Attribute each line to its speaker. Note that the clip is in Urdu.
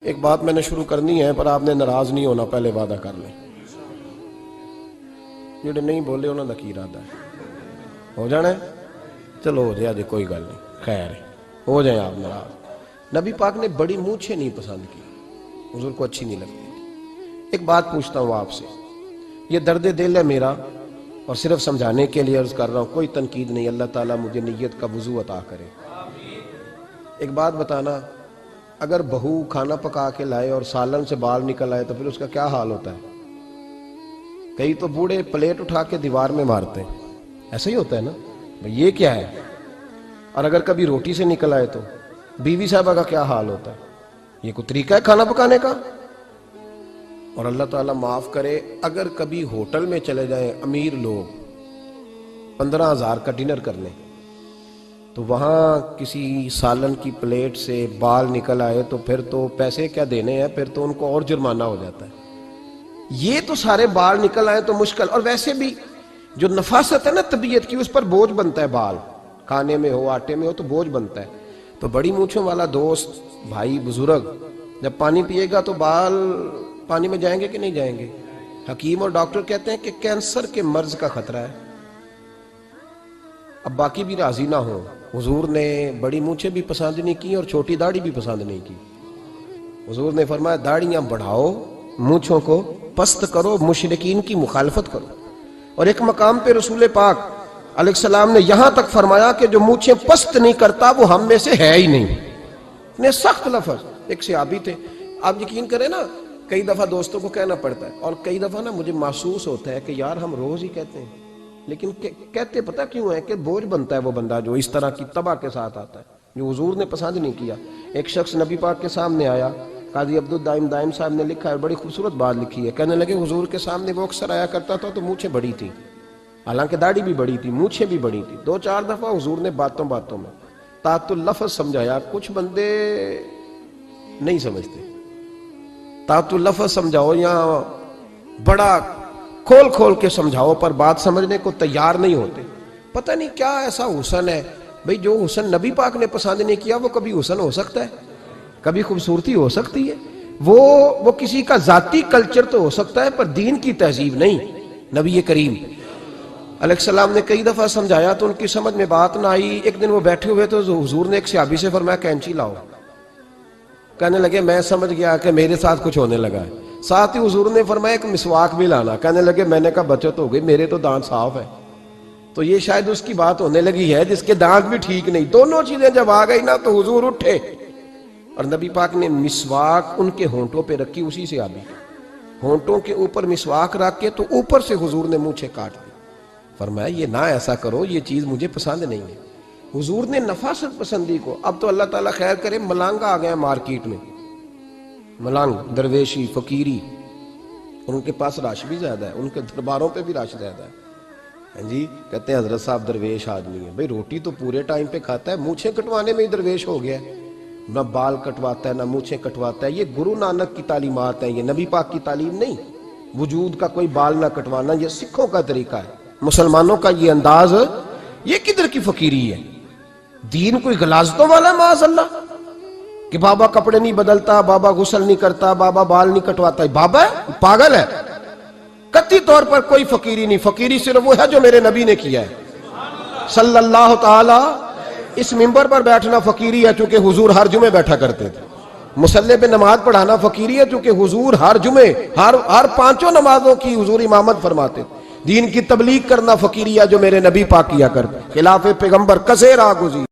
Speaker 1: ایک بات میں نے شروع کرنی ہے پر آپ نے ناراض نہیں ہونا، پہلے وعدہ کر لیں۔ جڑے نہیں بولے انہوں نے کی ارادہ ہے؟ ہو جانا ہے؟ چلو ہو جائے، کوئی گل نہیں، خیر ہے، ہو جائیں آپ ناراض۔ نبی پاک نے بڑی مونچھیں نہیں پسند کی، حضور کو اچھی نہیں لگتی تھی۔ ایک بات پوچھتا ہوں آپ سے، یہ درد دل ہے میرا اور صرف سمجھانے کے لیے عرض کر رہا ہوں، کوئی تنقید نہیں، اللہ تعالیٰ مجھے نیت کا وضو عطا کرے۔ ایک بات بتانا، اگر بہو کھانا پکا کے لائے اور سالن سے بال نکل آئے تو پھر اس کا کیا حال ہوتا ہے؟ کئی تو بوڑھے پلیٹ اٹھا کے دیوار میں مارتے ہیں، ایسا ہی ہوتا ہے نا بھئی یہ کیا ہے؟ اور اگر کبھی روٹی سے نکل آئے تو بیوی صاحبہ کا کیا حال ہوتا ہے؟ یہ کوئی طریقہ ہے کھانا پکانے کا؟ اور اللہ تعالیٰ معاف کرے، اگر کبھی ہوٹل میں چلے جائیں امیر لوگ 15,000 کا ڈنر کر لیں تو وہاں کسی سالن کی پلیٹ سے بال نکل آئے تو پھر تو پیسے کیا دینے ہیں، پھر تو ان کو اور جرمانہ ہو جاتا ہے۔ یہ تو سارے بال نکل آئے تو مشکل، اور ویسے بھی جو نفاست ہے نا طبیعت کی، اس پر بوجھ بنتا ہے، بال کھانے میں ہو آٹے میں ہو تو بوجھ بنتا ہے۔ تو بڑی مونچھوں والا دوست بھائی بزرگ جب پانی پیے گا تو بال پانی میں جائیں گے کہ نہیں جائیں گے؟ حکیم اور ڈاکٹر کہتے ہیں کہ کینسر کے مرض کا خطرہ ہے۔ اب باقی بھی راضی نہ ہوں، حضور نے بڑی مونچھیں بھی پسند نہیں کی اور چھوٹی داڑھی بھی پسند نہیں کی۔ حضور نے فرمایا داڑھیاں بڑھاؤ، مونچھوں کو پست کرو، مشرکین کی مخالفت کرو۔ اور ایک مقام پہ رسول پاک علیہ السلام نے یہاں تک فرمایا کہ جو مونچھیں پست نہیں کرتا وہ ہم میں سے ہے ہی نہیں۔ اتنے سخت لفظ۔ ایک صحابی تھے، آپ یقین کریں نا، کئی دفعہ دوستوں کو کہنا پڑتا ہے اور کئی دفعہ نا مجھے محسوس ہوتا ہے کہ یار ہم روز ہی کہتے ہیں، لیکن کہتے پتہ کیوں ہے کہ بوجھ بنتا ہے وہ بندہ جو اس طرح کی تباہ کے ساتھ آتا ہے، جو حضور نے پسند نہیں کیا۔ ایک شخص نبی پاک کے سامنے آیا، قاضی عبدالدائم دائم صاحب نے لکھا ہے، بڑی خوبصورت بات لکھی ہے، کہنے لگے حضور کے سامنے وہ اکثر آیا کرتا تھا تو مونچھیں بڑی تھی، حالانکہ داڑھی بھی بڑی تھی، مونچھیں بھی بڑی تھی۔ 2-4 دفعہ حضور نے باتوں باتوں میں تات اللفظ سمجھایا، کچھ بندے نہیں سمجھتے، تات اللفظ سمجھاؤ یا بڑا کھول کھول کے سمجھاؤ پر بات سمجھنے کو تیار نہیں ہوتے۔ پتہ نہیں کیا ایسا حسن ہے بھئی، جو حسن نبی پاک نے پسند نہیں کیا وہ کبھی حسن ہو سکتا ہے، کبھی خوبصورتی ہو سکتی ہے، وہ کسی کا ذاتی کلچر تو ہو سکتا ہے پر دین کی تہذیب نہیں۔ نبی کریم علیہ السلام نے کئی دفعہ سمجھایا تو ان کی سمجھ میں بات نہ آئی۔ ایک دن وہ بیٹھے ہوئے تو حضور نے ایک صحابی سے فرمایا کینچی لاؤ، کہنے لگے میں سمجھ گیا کہ میرے ساتھ کچھ ہونے لگا ہے۔ ساتھ ہی حضور نے فرمایا ایک مسواک بھی لانا، کہنے لگے میں نے کہا بچت ہو گئی، میرے تو دانت صاف ہے۔ تو یہ شاید اس کی بات ہونے لگی ہے جس کے دانت بھی ٹھیک نہیں۔ دونوں چیزیں جب آ گئی نا تو حضور اٹھے اور نبی پاک نے مسواک ان کے ہونٹوں پہ رکھی، اسی سے آبی ہونٹوں کے اوپر مسواک رکھ کے تو اوپر سے حضور نے مونچھیں کاٹ دی۔ فرمایا یہ نہ ایسا کرو، یہ چیز مجھے پسند نہیں ہے۔ حضور نے نفاست پسندی کو، اب تو اللہ تعالیٰ خیر کرے ملانگا آ گئے مارکیٹ میں، ملانگ درویشی فقیری، اور ان کے پاس رش بھی زیادہ ہے، ان کے درباروں پہ بھی رش زیادہ ہے۔ ہاں جی، کہتے ہیں حضرت صاحب درویش آدمی ہے، بھئی روٹی تو پورے ٹائم پہ کھاتا ہے، مونچھیں کٹوانے میں ہی درویش ہو گیا ہے، نہ بال کٹواتا ہے نہ مونچھیں کٹواتا ہے۔ یہ گرو نانک کی تعلیمات ہیں، یہ نبی پاک کی تعلیم نہیں۔ وجود کا کوئی بال نہ کٹوانا یہ سکھوں کا طریقہ ہے، مسلمانوں کا یہ انداز، یہ کدھر کی فقیری ہے؟ دین کوئی غلاظتوں والا معاذ اللہ کہ بابا کپڑے نہیں بدلتا، بابا غسل نہیں کرتا، بابا بال نہیں کٹواتا، بابا ہے پاگل ہے؟ قطعی طور پر کوئی فقیری نہیں، فقیری صرف وہ ہے جو میرے نبی نے کیا ہے صلی اللہ تعالی۔ اس منبر پر بیٹھنا فقیری ہے چونکہ حضور ہر جمعے بیٹھا کرتے تھے، مصلی پہ نماز پڑھانا فقیری ہے چونکہ حضور ہر جمعے ہر 5 نمازوں کی حضور امامت فرماتے تھے۔ دین کی تبلیغ کرنا فقیری ہے جو میرے نبی پاک کیا کرتے، خلاف پیغمبر کسے راہ گزیر۔